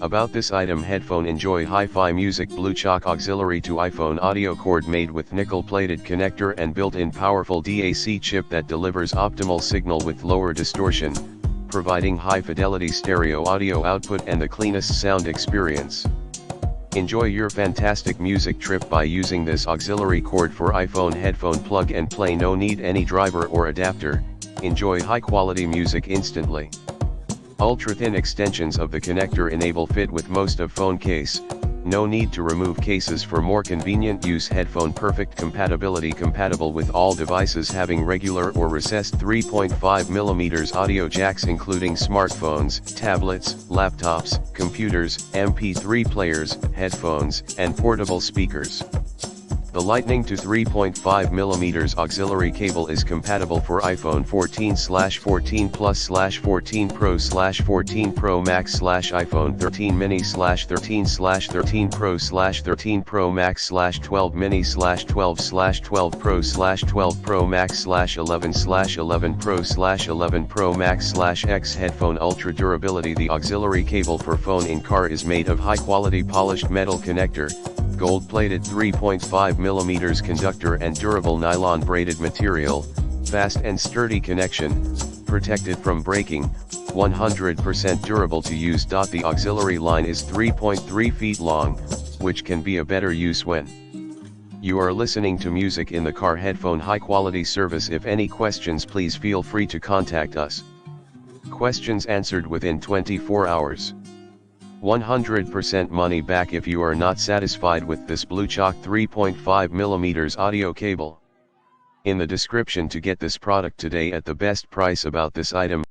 About this item: headphone. Enjoy hi-fi music. Blue Choc auxiliary to iPhone audio cord made with nickel-plated connector and built-in powerful DAC chip that delivers optimal signal with lower distortion, providing high-fidelity stereo audio output and the cleanest sound experience. Enjoy your fantastic music trip by using this auxiliary cord for iPhone headphone plug and play. No need any driver or adapter. Enjoy high-quality music instantly. Ultra-thin extensions of the connector enable fit with most of phone case. No need to remove cases for more convenient use. Headphone perfect compatibility. Compatible with all devices having regular or recessed 3.5mm audio jacks, including smartphones, tablets, laptops, computers, MP3 players, headphones, and portable speakers. The Lightning to 3.5mm auxiliary cable is compatible for iPhone 14/14 Plus/14 Pro/14 Pro Max/iPhone 13 mini/13/13 Pro/13 Pro Max/12 mini/12/12 Pro/12 Pro Max/11/11 Pro/11 Pro Max/X. Headphone ultra durability. The auxiliary cable for phone in car is made of high quality polished metal connector, gold-plated 3.5mm conductor and durable nylon braided material, fast and sturdy connection, protected from breaking, 100% durable to use. The auxiliary line is 3.3 feet long, which can be a better use when you are listening to music in the car. Headphone high-quality service. If any questions, please feel free to contact us. Questions answered within 24 hours. 100% money back if you are not satisfied with this Blue Choc 3.5mm audio cable. In the description to get this product today at the best price. About this item.